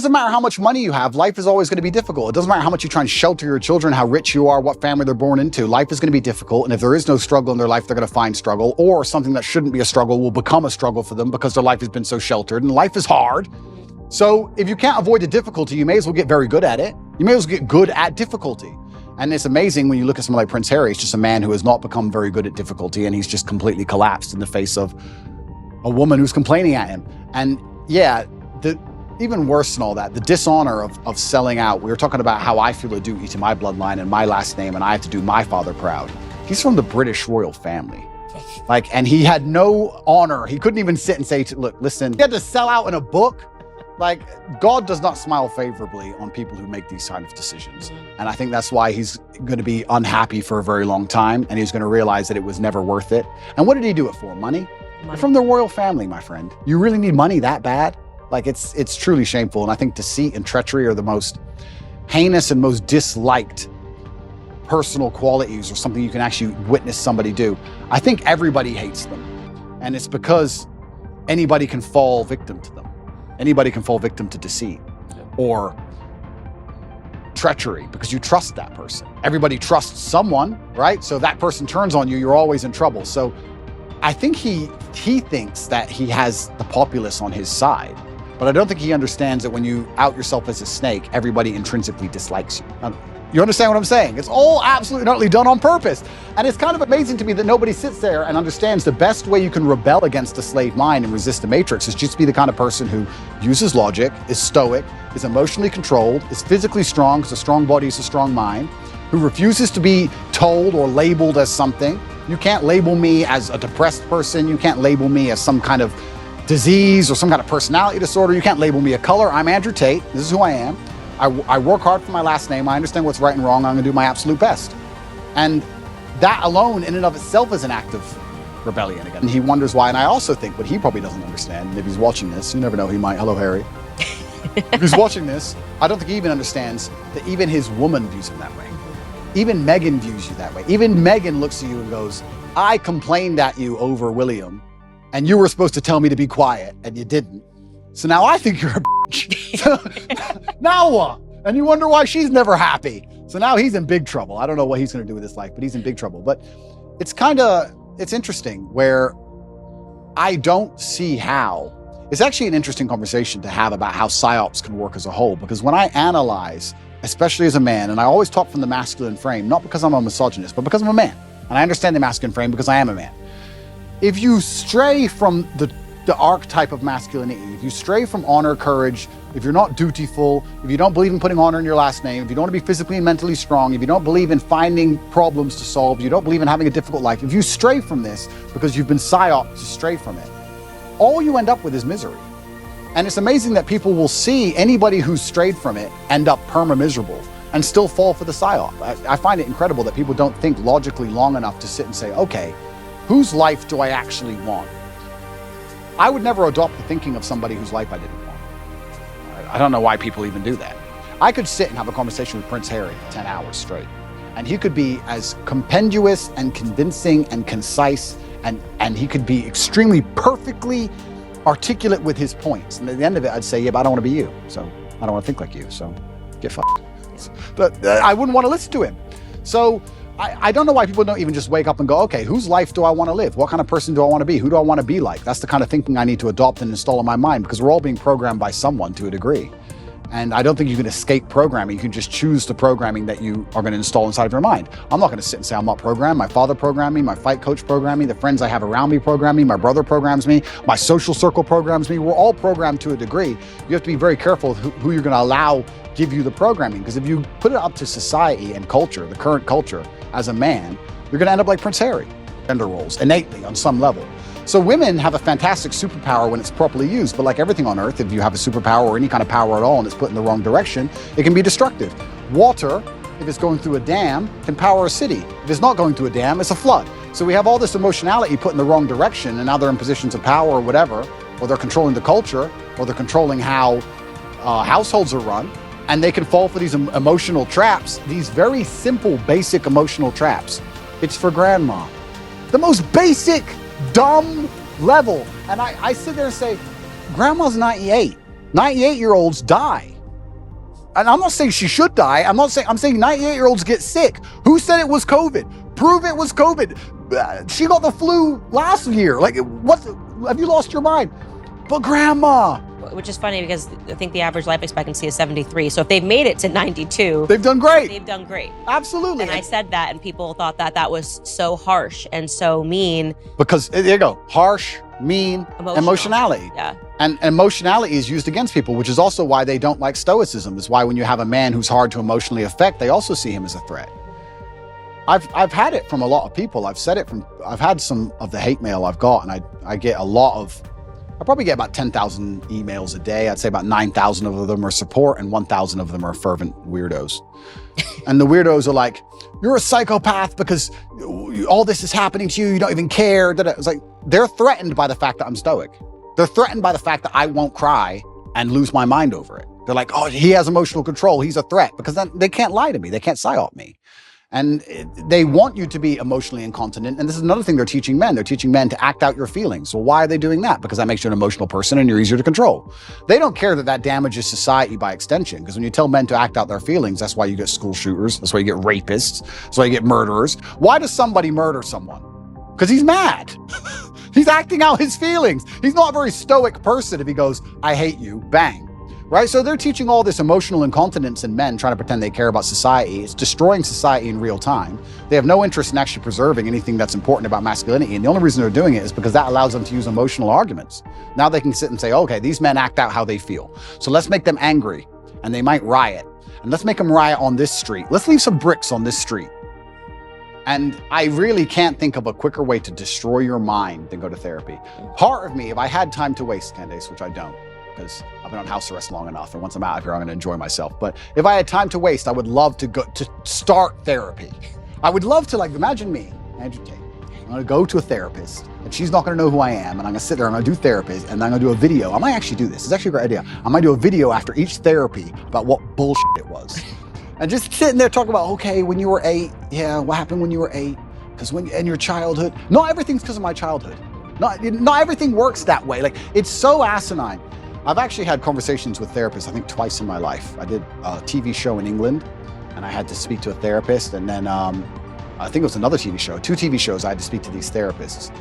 doesn't matter how much money you have, life is always going to be difficult. It doesn't matter how much you try and shelter your children, how rich you are, what family they're born into. Life is going to be difficult. And if there is no struggle in their life, they're going to find struggle, or something that shouldn't be a struggle will become a struggle for them because their life has been so sheltered, and life is hard. So if you can't avoid the difficulty, you may as well get very good at it. You may as well get good at difficulty. And it's amazing when you look at someone like Prince Harry. He's just a man who has not become very good at difficulty, and he's just completely collapsed in the face of a woman who's complaining at him. And yeah, even worse than all that, the dishonor of selling out. We were talking about how I feel a duty to my bloodline and my last name, and I have to do my father proud. He's from the British royal family. And he had no honor. He couldn't even sit and say, look, listen, he had to sell out in a book. God does not smile favorably on people who make these kind of decisions. And I think that's why he's going to be unhappy for a very long time, and he's going to realize that it was never worth it. And what did he do it for? Money? You're from the royal family, my friend. You really need money that bad? It's truly shameful. And I think deceit and treachery are the most heinous and most disliked personal qualities, or something you can actually witness somebody do. I think everybody hates them. And it's because anybody can fall victim to them. Anybody can fall victim to deceit or treachery because you trust that person. Everybody trusts someone, right? So that person turns on you, you're always in trouble. So I think he thinks that he has the populace on his side. But I don't think he understands that when you out yourself as a snake, everybody intrinsically dislikes you. You understand what I'm saying? It's all absolutely and utterly done on purpose. And it's kind of amazing to me that nobody sits there and understands the best way you can rebel against the slave mind and resist the matrix is just be the kind of person who uses logic, is stoic, is emotionally controlled, is physically strong, because a strong body is a strong mind, who refuses to be told or labeled as something. You can't label me as a depressed person. You can't label me as some kind of disease or some kind of personality disorder. You can't label me a color. I'm Andrew Tate. This is who I am. I work hard for my last name. I understand what's right and wrong. I'm going to do my absolute best. And that alone in and of itself is an act of rebellion again. And he wonders why. And I also think what he probably doesn't understand, and if he's watching this, you never know, he might. Hello, Harry. If he's watching this, I don't think he even understands that even his woman views him that way. Even Meghan views you that way. Even Meghan looks at you and goes, I complained at you over William, and you were supposed to tell me to be quiet, and you didn't. So now I think you're a bitch. Now what? And you wonder why she's never happy. So now he's in big trouble. I don't know what he's going to do with his life, but he's in big trouble. But it's interesting where I don't see how. It's actually an interesting conversation to have about how psyops can work as a whole, because when I analyze, especially as a man, and I always talk from the masculine frame, not because I'm a misogynist, but because I'm a man. And I understand the masculine frame because I am a man. If you stray from the archetype of masculinity, if you stray from honor, courage, if you're not dutiful, if you don't believe in putting honor in your last name, if you don't want to be physically and mentally strong, if you don't believe in finding problems to solve, if you don't believe in having a difficult life, if you stray from this because you've been psyoped to stray from it, all you end up with is misery. And it's amazing that people will see anybody who's strayed from it end up perma-miserable and still fall for the psyop. I find it incredible that people don't think logically long enough to sit and say, okay, whose life do I actually want? I would never adopt the thinking of somebody whose life I didn't want. I don't know why people even do that. I could sit and have a conversation with Prince Harry for 10 hours straight, and he could be as compendious and convincing and concise, and he could be extremely perfectly articulate with his points. And at the end of it, I'd say, yeah, but I don't want to be you. So I don't want to think like you. So get fucked. But I wouldn't want to listen to him. So I don't know why people don't even just wake up and go, okay, whose life do I want to live? What kind of person do I want to be? Who do I want to be like? That's the kind of thinking I need to adopt and install in my mind, because we're all being programmed by someone to a degree. And I don't think you can escape programming. You can just choose the programming that you are going to install inside of your mind. I'm not going to sit and say I'm not programmed. My father programmed me, my fight coach programmed me, the friends I have around me program me, my brother programs me, my social circle programs me. We're all programmed to a degree. You have to be very careful who you're going to allow give you the programming, because if you put it up to society and culture, the current culture, as a man, you're going to end up like Prince Harry. Gender roles, innately, on some level. So women have a fantastic superpower when it's properly used, but like everything on earth, if you have a superpower or any kind of power at all and it's put in the wrong direction, it can be destructive. Water, if it's going through a dam, can power a city. If it's not going through a dam, it's a flood. So we have all this emotionality put in the wrong direction, and now they're in positions of power or whatever, or they're controlling the culture, or they're controlling how households are run. And they can fall for these emotional traps, these very simple, basic emotional traps. It's for grandma. The most basic, dumb level. And I sit there and say, grandma's 98. 98-year-olds die. and I'm not saying she should die. I'm saying 98-year-olds get sick. Who said it was COVID? Prove it was COVID. She got the flu last year. Like, have you lost your mind? But grandma. Which is funny because I think the average life expectancy is 73. So if they've made it to 92, they've done great. They've done great. Absolutely. And I said that, and people thought that was so harsh and so mean. Because there you go, harsh, mean, emotionality. Yeah. And emotionality is used against people, which is also why they don't like stoicism. It's why when you have a man who's hard to emotionally affect, they also see him as a threat. I've had it from a lot of people. I've had some of the hate mail I've got, and I get a lot of, I probably get about 10,000 emails a day. I'd say about 9,000 of them are support and 1,000 of them are fervent weirdos. And the weirdos are like, you're a psychopath because all this is happening to you. You don't even care. It's like, they're threatened by the fact that I'm stoic. They're threatened by the fact that I won't cry and lose my mind over it. They're like, oh, he has emotional control. He's a threat, because then they can't lie to me. They can't psyop me. And they want you to be emotionally incontinent. And this is another thing they're teaching men. They're teaching men to act out your feelings. Well, why are they doing that? Because that makes you an emotional person and you're easier to control. They don't care that damages society by extension. Because when you tell men to act out their feelings, that's why you get school shooters. That's why you get rapists. That's why you get murderers. Why does somebody murder someone? Because he's mad. He's acting out his feelings. He's not a very stoic person if he goes, I hate you, bang. Right? So they're teaching all this emotional incontinence in men, trying to pretend they care about society. It's destroying society in real time. They have no interest in actually preserving anything that's important about masculinity. And the only reason they're doing it is because that allows them to use emotional arguments. Now they can sit and say, okay, these men act out how they feel. So let's make them angry, and they might riot. And let's make them riot on this street. Let's leave some bricks on this street. And I really can't think of a quicker way to destroy your mind than go to therapy. Part of me, if I had time to waste, Candace, which I don't, because I've been on house arrest long enough, and once I'm out of here, I'm gonna enjoy myself. But if I had time to waste, I would love to go to start therapy. I would love to, like, imagine me, Andrew Tate. I'm gonna go to a therapist, and she's not gonna know who I am, and I'm gonna sit there, I'm gonna do therapy, and I'm gonna do a video. I might actually do this, it's actually a great idea. I might do a video after each therapy about what bullshit it was. And just sitting there talking about, okay, when you were 8, yeah, what happened when you were 8? Because in your childhood, not everything's because of my childhood. Not everything works that way. Like, it's so asinine. I've actually had conversations with therapists, I think twice in my life. I did a TV show in England, and I had to speak to a therapist. And then I think it was another TV show, 2 TV shows, I had to speak to these therapists.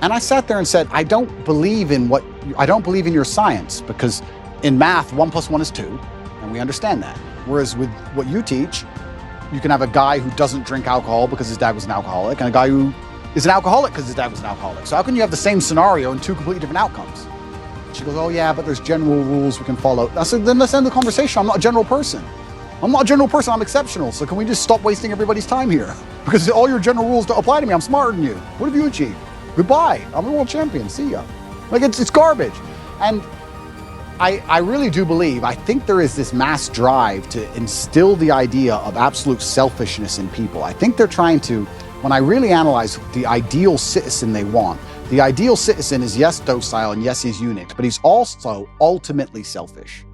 And I sat there and said, I don't believe in your science, because in math, 1 + 1 is 2, and we understand that. Whereas with what you teach, you can have a guy who doesn't drink alcohol because his dad was an alcoholic, and a guy who is an alcoholic because his dad was an alcoholic. So how can you have the same scenario and 2 completely different outcomes? She goes, oh yeah, but there's general rules we can follow. I said, then let's end the conversation. I'm not a general person. I'm exceptional. So can we just stop wasting everybody's time here? Because all your general rules don't apply to me. I'm smarter than you. What have you achieved? Goodbye. I'm a world champion. See ya. Like, it's garbage. And I really do believe, I think there is this mass drive to instill the idea of absolute selfishness in people. I think they're trying to, when I really analyze the ideal citizen they want, the ideal citizen is, yes, docile, and yes, he's unique, but he's also ultimately selfish,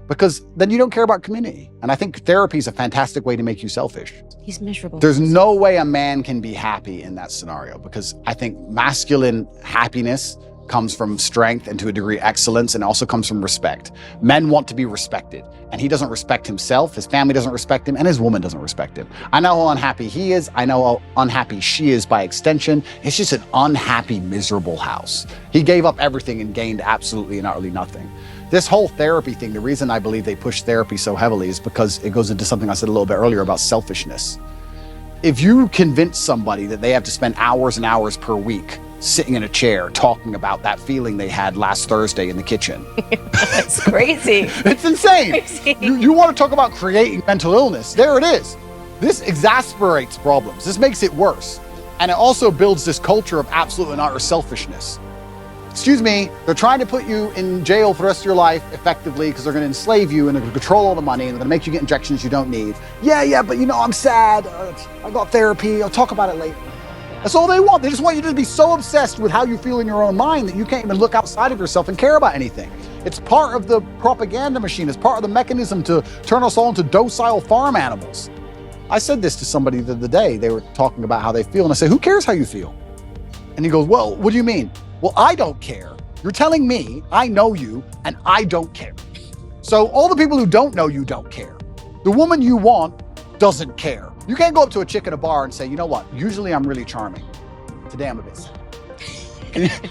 because then you don't care about community. And I think therapy is a fantastic way to make you selfish. He's miserable. There's no way a man can be happy in that scenario, because I think masculine happiness comes from strength and, to a degree, excellence, and also comes from respect. Men want to be respected, and he doesn't respect himself, his family doesn't respect him, and his woman doesn't respect him. I know how unhappy he is, I know how unhappy she is by extension. It's just an unhappy, miserable house. He gave up everything and gained absolutely and utterly nothing. This whole therapy thing, the reason I believe they push therapy so heavily is because it goes into something I said a little bit earlier about selfishness. If you convince somebody that they have to spend hours and hours per week sitting in a chair talking about that feeling they had last Thursday in the kitchen. That's crazy. It's insane. Crazy. You want to talk about creating mental illness? There it is. This exasperates problems. This makes it worse. And it also builds this culture of absolute and utter selfishness. Excuse me, they're trying to put you in jail for the rest of your life effectively because they're going to enslave you and they're going to control all the money and they're going to make you get injections you don't need. Yeah, but you know, I'm sad. I got therapy. I'll talk about it later. That's all they want. They just want you to be so obsessed with how you feel in your own mind that you can't even look outside of yourself and care about anything. It's part of the propaganda machine. It's part of the mechanism to turn us all into docile farm animals. I said this to somebody the other day. They were talking about how they feel, and I said, who cares how you feel? And he goes, well, what do you mean? Well, I don't care. You're telling me I know you, and I don't care. So all the people who don't know you don't care. The woman you want doesn't care. You can't go up to a chick in a bar and say, you know what, usually I'm really charming. Today I'm a bit sad.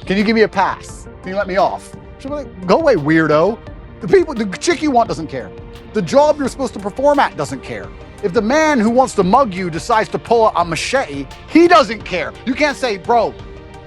Can you give me a pass? Can you let me off? She'll be like, go away, weirdo. The chick you want doesn't care. The job you're supposed to perform at doesn't care. If the man who wants to mug you decides to pull a machete, he doesn't care. You can't say, bro,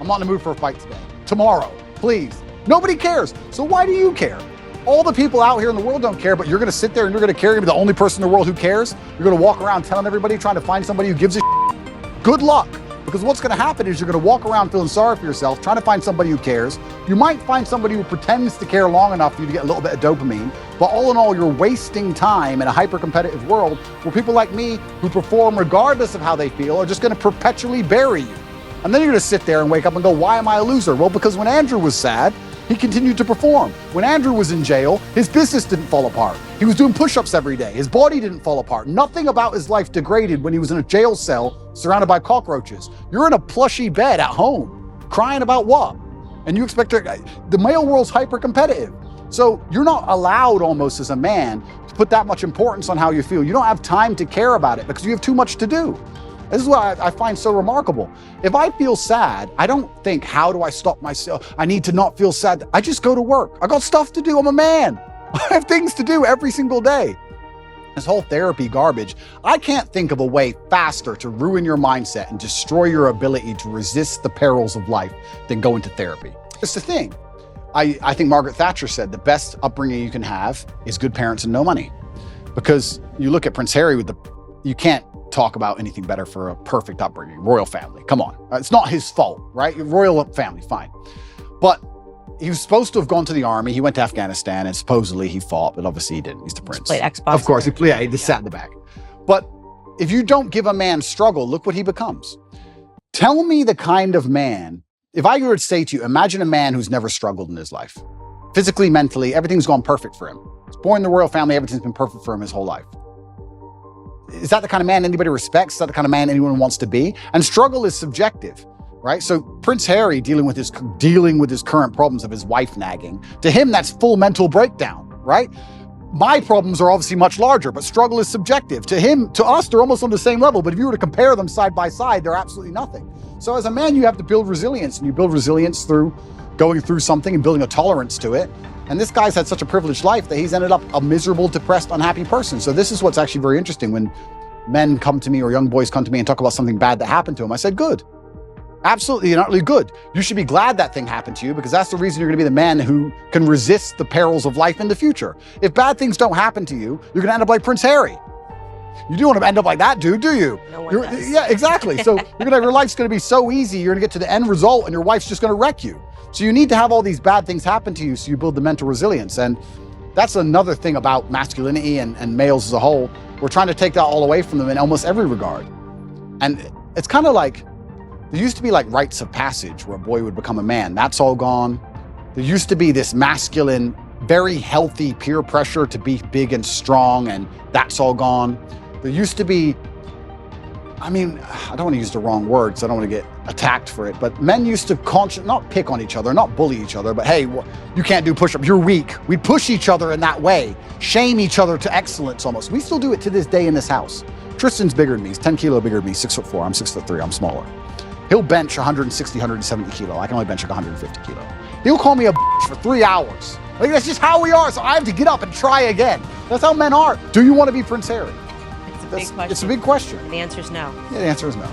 I'm not in the mood for a fight today. Tomorrow, please. Nobody cares. So why do you care? All the people out here in the world don't care, but you're gonna sit there and you're gonna care. You're gonna be the only person in the world who cares. You're gonna walk around telling everybody, trying to find somebody who gives a shit. Good luck. Because what's gonna happen is you're gonna walk around feeling sorry for yourself, trying to find somebody who cares. You might find somebody who pretends to care long enough for you to get a little bit of dopamine, but all in all, you're wasting time in a hyper-competitive world where people like me, who perform regardless of how they feel, are just gonna perpetually bury you. And then you're gonna sit there and wake up and go, why am I a loser? Well, because when Andrew was sad, he continued to perform. When Andrew was in jail, his business didn't fall apart. He was doing push-ups every day. His body didn't fall apart. Nothing about his life degraded when he was in a jail cell surrounded by cockroaches. You're in a plushy bed at home, crying about what? And you expect the male world's hyper-competitive. So you're not allowed almost as a man to put that much importance on how you feel. You don't have time to care about it because you have too much to do. This is what I find so remarkable. If I feel sad, I don't think, how do I stop myself? I need to not feel sad. I just go to work. I got stuff to do. I'm a man. I have things to do every single day. This whole therapy garbage, I can't think of a way faster to ruin your mindset and destroy your ability to resist the perils of life than go into therapy. It's the thing. I think Margaret Thatcher said the best upbringing you can have is good parents and no money. Because you look at Prince Harry you can't talk about anything better for a perfect upbringing. Royal family, come on. It's not his fault, right? Royal family, fine. But he was supposed to have gone to the army. He went to Afghanistan and supposedly he fought, but obviously he didn't. He's the prince. Played Xbox. Of course, he just sat in the back. But if you don't give a man struggle, look what he becomes. Tell me the kind of man, if I were to say to you, imagine a man who's never struggled in his life. Physically, mentally, everything's gone perfect for him. He's born in the royal family, everything's been perfect for him his whole life. Is that the kind of man anybody respects? Is that the kind of man anyone wants to be? And struggle is subjective, right? So Prince Harry dealing with his current problems of his wife nagging, to him, that's full mental breakdown, right? My problems are obviously much larger, but struggle is subjective. To us, they're almost on the same level. But if you were to compare them side by side, they're absolutely nothing. So as a man, you have to build resilience, and you build resilience through going through something and building a tolerance to it. And this guy's had such a privileged life that he's ended up a miserable, depressed, unhappy person. So this is what's actually very interesting. When men come to me or young boys come to me and talk about something bad that happened to them, I said, good. Absolutely and utterly good. You should be glad that thing happened to you because that's the reason you're gonna be the man who can resist the perils of life in the future. If bad things don't happen to you, you're gonna end up like Prince Harry. You do want to end up like that dude, do you? No one does. Yeah, exactly. So your life's gonna be so easy, you're gonna get to the end result and your wife's just gonna wreck you. So you need to have all these bad things happen to you so you build the mental resilience. And that's another thing about masculinity and males as a whole. We're trying to take that all away from them in almost every regard. And it's kind of like, there used to be like rites of passage where a boy would become a man. That's all gone. There used to be this masculine, very healthy peer pressure to be big and strong, and that's all gone. There used to be, I don't want to use the wrong words, I don't want to get attacked for it, but men used to not pick on each other, not bully each other, but hey, you can't do push-ups, you're weak. We'd push each other in that way, shame each other to excellence almost. We still do it to this day in this house. Tristan's bigger than me, he's 10 kilo bigger than me, 6'4", I'm 6'3", I'm smaller. He'll bench 160, 170 kilo. I can only bench like 150 kilo. He'll call me a bitch for 3 hours. Like, that's just how we are, so I have to get up and try again. That's how men are. Do you want to be Prince Harry? It's a big question. And the answer is no. Yeah, the answer is no.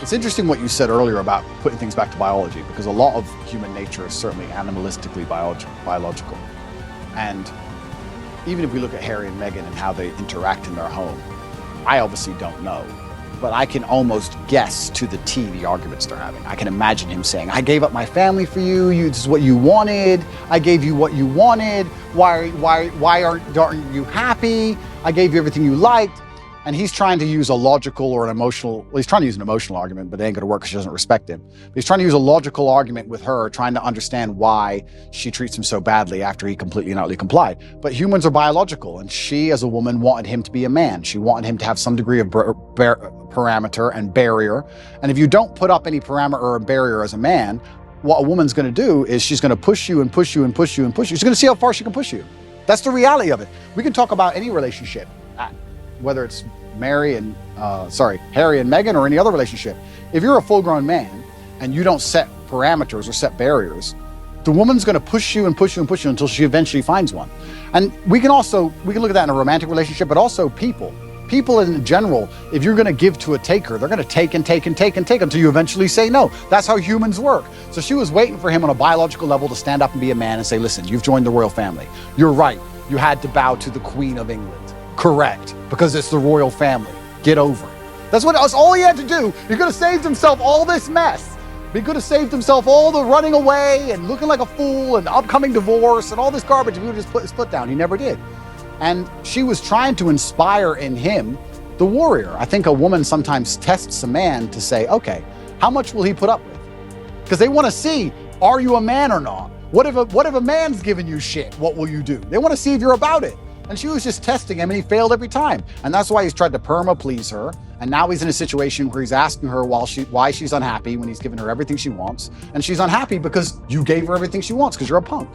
It's interesting what you said earlier about putting things back to biology, because a lot of human nature is certainly animalistically biological. And even if we look at Harry and Meghan and how they interact in their home, I obviously don't know, but I can almost guess to the T the arguments they're having. I can imagine him saying, I gave up my family for you, this is what you wanted, I gave you what you wanted, why aren't you happy? I gave you everything you liked. And he's trying to use a logical or an emotional, well, he's trying to use an emotional argument, but it ain't gonna work because she doesn't respect him. But he's trying to use a logical argument with her, trying to understand why she treats him so badly after he completely and utterly complied. But humans are biological, and she, as a woman, wanted him to be a man. She wanted him to have some degree of parameter and barrier. And if you don't put up any parameter or barrier as a man, what a woman's gonna do is she's gonna push you and push you and push you and push you. She's gonna see how far she can push you. That's the reality of it. We can talk about any relationship whether it's Harry and Meghan or any other relationship, if you're a full-grown man and you don't set parameters or set barriers, the woman's going to push you and push you and push you until she eventually finds one. And we can look at that in a romantic relationship, but also people in general. If you're going to give to a taker, they're going to take and take and take and take until you eventually say no. That's how humans work. So she was waiting for him on a biological level to stand up and be a man and say, listen, you've joined the royal family. You're right. You had to bow to the Queen of England. Correct. Because it's the royal family. Get over it. That's all he had to do. He could have saved himself all this mess. He could have saved himself all the running away and looking like a fool and upcoming divorce and all this garbage. He would have just put his foot down. He never did. And she was trying to inspire in him the warrior. I think a woman sometimes tests a man to say, okay, how much will he put up with? Because they want to see, are you a man or not? What if a man's giving you shit? What will you do? They want to see if you're about it. And she was just testing him, and he failed every time. And that's why he's tried to please her. And now he's in a situation where he's asking her why she's unhappy when he's giving her everything she wants. And she's unhappy because you gave her everything she wants because you're a punk.